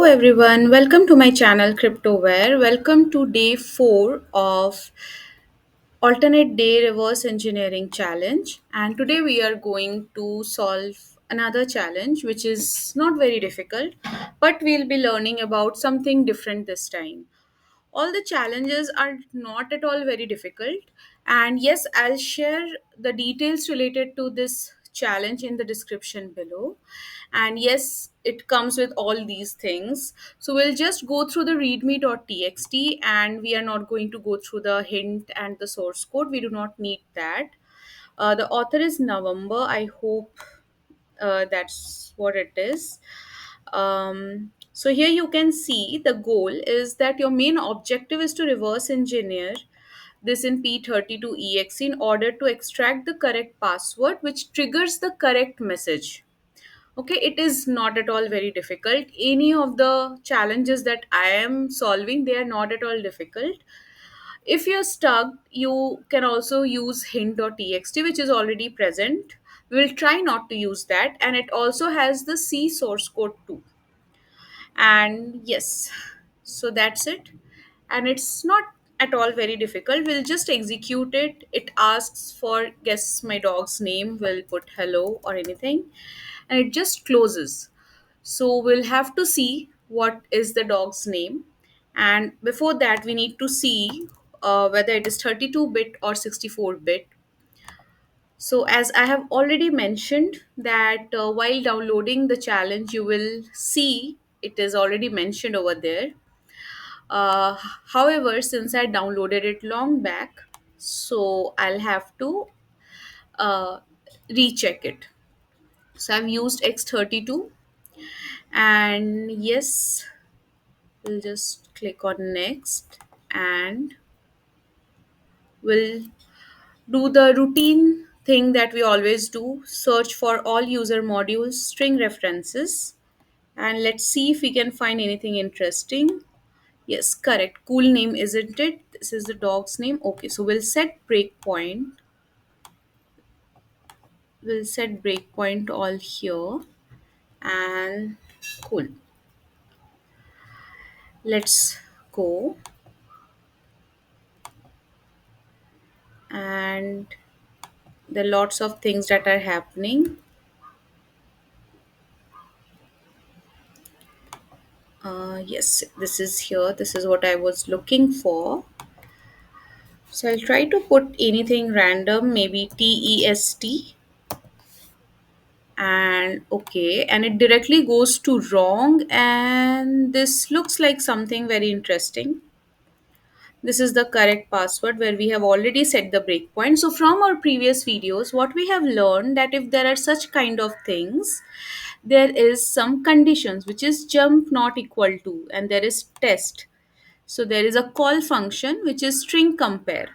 everyone, welcome to my channel Cryptoware. Welcome to day 4 of alternate day reverse engineering challenge. And today we are going to solve another challenge which is not very difficult, but we'll be learning about something different this time. All the challenges are not at all very difficult, and yes, I'll share the details related to this challenge in the description below. And yes, it comes with all these things, so we'll just go through the readme.txt, and we are not going to go through the hint and the source code. We do not need that. The author is November. I hope that's what it is. So here you can see the goal is that your main objective is to reverse engineer this in P32exe in order to extract the correct password which triggers the correct message. Okay, it is not at all very difficult. Any of the challenges that I am solving, they are not at all difficult. If you're stuck, you can also use hint.txt, which is already present. We'll try not to use that, and it also has the C source code too. And yes, so that's it. And it's not at all very difficult. We'll just execute it. It asks for guess my dog's name. We'll put hello or anything, and it just closes. So we'll have to see what is the dog's name. And before that, we need to see whether it is 32-bit or 64-bit. So as I have already mentioned that while downloading the challenge, you will see it is already mentioned over there. Uh, However, since I downloaded it long back, so I'll have to uh, recheck it. So I've used X32, and yes, we'll just click on next, and we'll do the routine thing that we always do, search for all user modules string references, and let's see if we can find anything interesting. Yes, correct, cool name, isn't it? This is the dog's name. Okay, so we'll set breakpoint all here, and cool, let's go. And there are lots of things that are happening. Yes, this is here. This is what I was looking for. So I'll try to put anything random, maybe TEST, and okay, and it directly goes to wrong. And this looks like something very interesting. This is the correct password where we have already set the breakpoint. So from our previous videos, what we have learned that if there are such kind of things, there is some conditions which is jump not equal to, and there is test. So there is a call function which is string compare.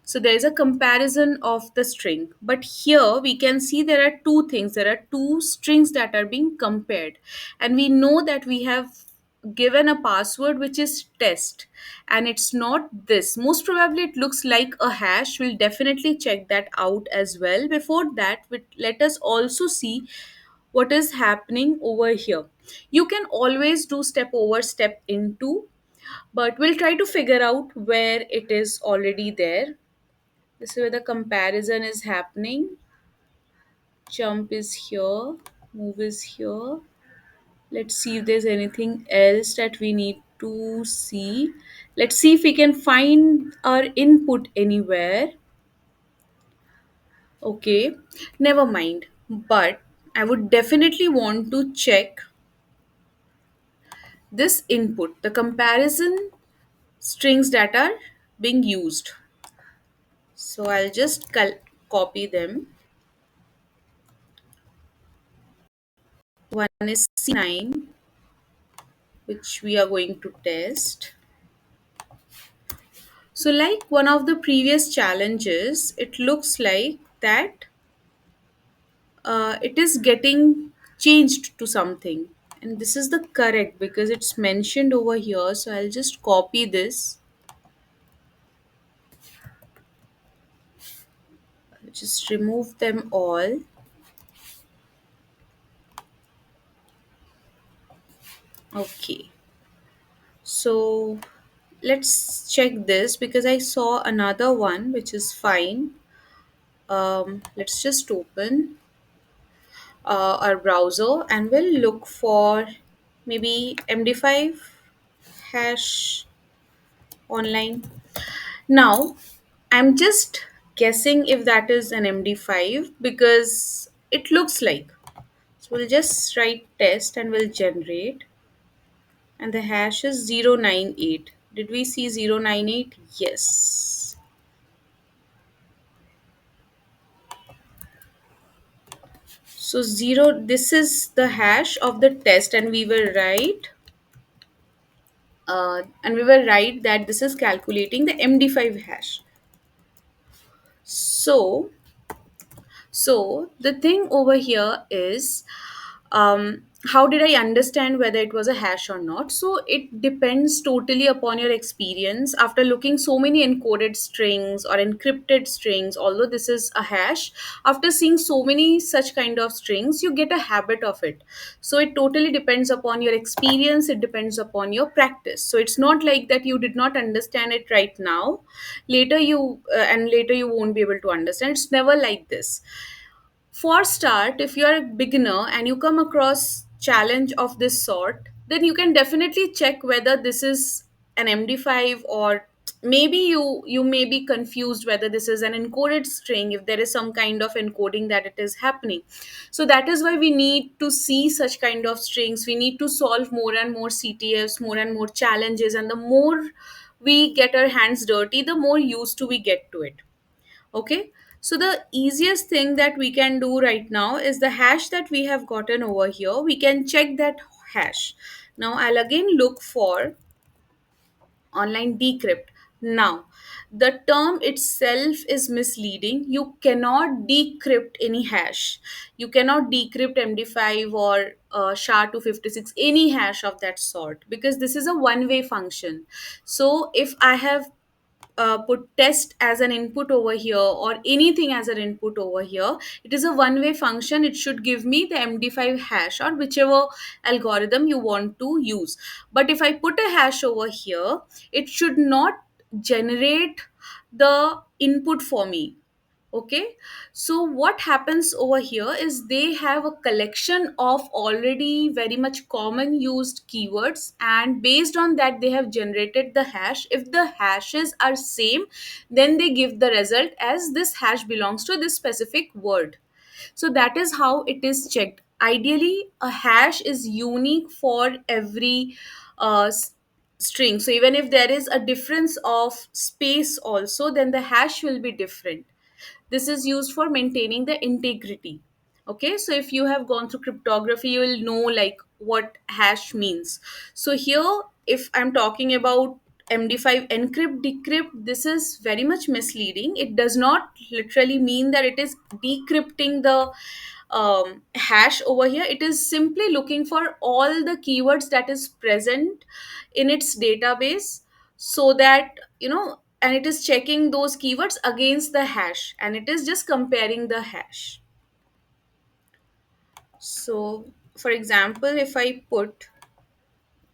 So there is a comparison of the string. But here we can see there are two things. There are two strings that are being compared. And we know that we have given a password which is test, and it's not this. Most probably it looks like a hash. We'll definitely check that out as well. Before that, let us also see what is happening over here. You can always do step over step into, but we'll try to figure out where it is already there. This is where the comparison is happening. Jump is here, move is here. Let's see if there's anything else that we need to see. Let's see if we can find our input anywhere. Okay, never mind. But I would definitely want to check this input, the comparison strings that are being used. So I'll just copy them. One is C9, which we are going to test. So like one of the previous challenges, it looks like that it is getting changed to something. And this is the correct because it's mentioned over here. So I'll just copy this. Just remove them all. Okay, so let's check this because I saw another one which is fine. Let's just open our browser and we'll look for maybe MD5 hash online. Now, I'm just guessing if that is an MD5 because it looks like. So we'll just write test and we'll generate, and the hash is 098. Did we see 098? Yes. So 0, this is the hash of the test, and we were right that this is calculating the MD5 hash. So So the thing over here is, how did I understand whether it was a hash or not? So it depends totally upon your experience. After looking so many encoded strings or encrypted strings, although this is a hash, after seeing so many such kind of strings, you get a habit of it. So it totally depends upon your experience. It depends upon your practice. So it's not like that you did not understand it right now. Later you won't be able to understand. It's never like this. For start, if you are a beginner and you come across challenge of this sort, then you can definitely check whether this is an MD5, or maybe you may be confused whether this is an encoded string, if there is some kind of encoding that it is happening. So that is why we need to see such kind of strings. We need to solve more and more CTFs, more and more challenges, and the more we get our hands dirty, the more used to we get to it. Okay, so the easiest thing that we can do right now is the hash that we have gotten over here. We can check that hash. Now I'll again look for online decrypt. Now, the term itself is misleading. You cannot decrypt any hash. You cannot decrypt MD5 or SHA-256, any hash of that sort, because this is a one-way function. So if I have put test as an input over here or anything as an input over here, it is a one way function. It should give me the MD5 hash or whichever algorithm you want to use. But if I put a hash over here, it should not generate the input for me. Okay, so what happens over here is they have a collection of already very much common used keywords, and based on that they have generated the hash. If the hashes are same, then they give the result as this hash belongs to this specific word. So that is how it is checked. Ideally, a hash is unique for every string. So even if there is a difference of space also, then the hash will be different. This is used for maintaining the integrity. Okay, so if you have gone through cryptography, you will know like what hash means. So here, if I'm talking about MD5 encrypt decrypt, this is very much misleading. It does not literally mean that it is decrypting the hash over here. It is simply looking for all the keywords that is present in its database, so that and it is checking those keywords against the hash, and it is just comparing the hash. So for example, if I put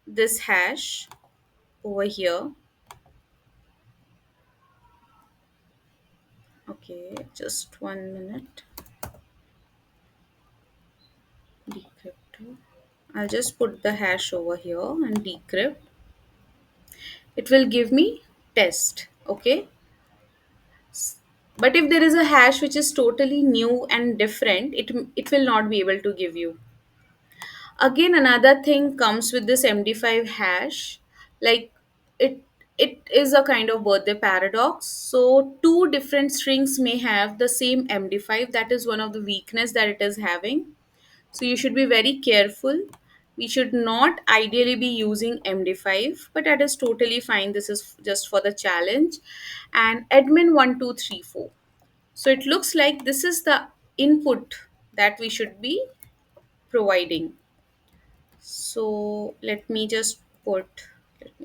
this hash over here, okay, just 1 minute. Decrypt, I'll just put the hash over here and decrypt. It will give me test. Okay, but if there is a hash which is totally new and different, it will not be able to give you. Again, another thing comes with this MD5 hash, like it it is a kind of birthday paradox. So two different strings may have the same MD5. That is one of the weakness that it is having. So you should be very careful. We should not ideally be using MD5, but that is totally fine. This is just for the challenge. And admin 1234. So it looks like this is the input that we should be providing. So let me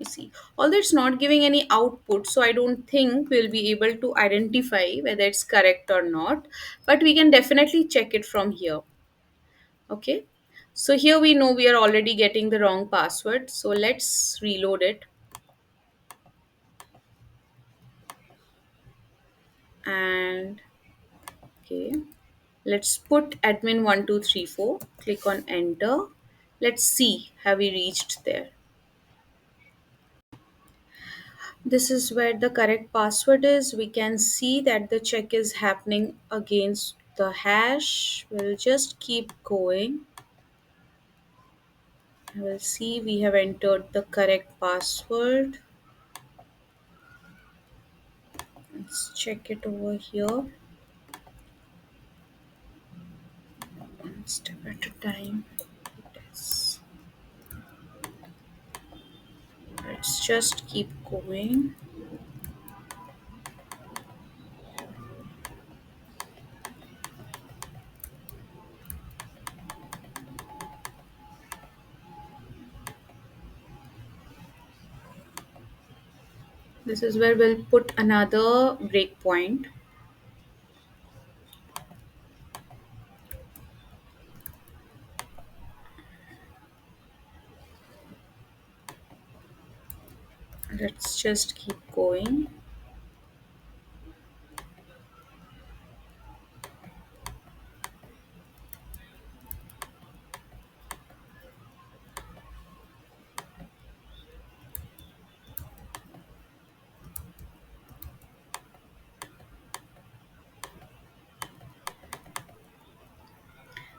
see. Although it's not giving any output, so I don't think we'll be able to identify whether it's correct or not, but we can definitely check it from here. Okay. So here we know we are already getting the wrong password. So let's reload it. And okay, let's put admin1234. Click on enter. Let's see, have we reached there? This is where the correct password is. We can see that the check is happening against the hash. We'll just keep going. We'll see we have entered the correct password. Let's check it over here. One step at a time. Yes. Let's just keep going. This is where we'll put another breakpoint. Let's just keep going.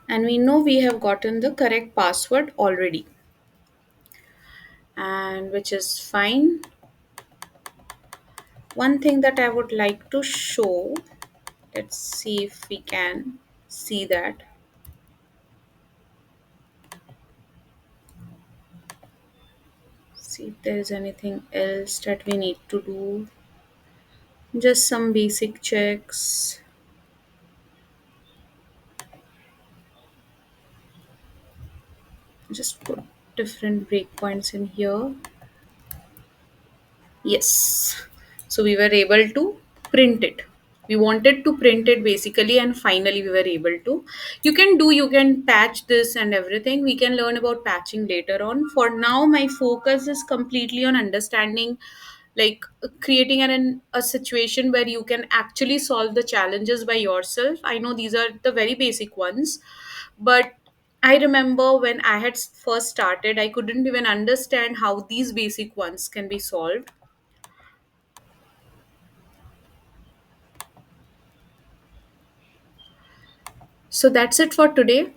And we know we have gotten the correct password already, and which is fine. One thing that I would like to show, let's see if we can see that. See if there is anything else that we need to do. Just some basic checks. Just put different breakpoints in here. Yes. So we were able to print it. We wanted to print it basically, and finally we were able to. You can patch this and everything. We can learn about patching later on. For now, my focus is completely on understanding, like creating a situation where you can actually solve the challenges by yourself. I know these are the very basic ones, but I remember when I had first started, I couldn't even understand how these basic ones can be solved. So that's it for today.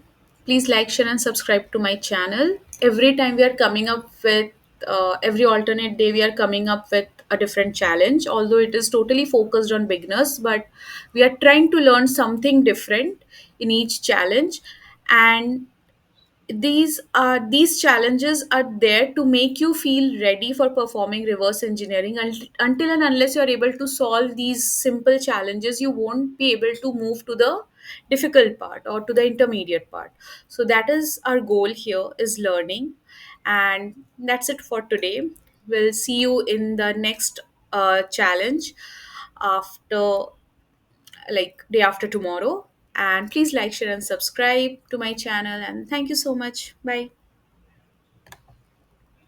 Please like, share, and subscribe to my channel. Every time we are coming up with, every alternate day, we are coming up with a different challenge. Although it is totally focused on beginners, but we are trying to learn something different in each challenge. And these challenges are there to make you feel ready for performing reverse engineering. Until and unless you are able to solve these simple challenges, you won't be able to move to the difficult part or to the intermediate part. So that is our goal here, is learning. And that's it for today. We'll see you in the next challenge after, like, day after tomorrow. And please like, share, and subscribe to my channel, and thank you so much. Bye.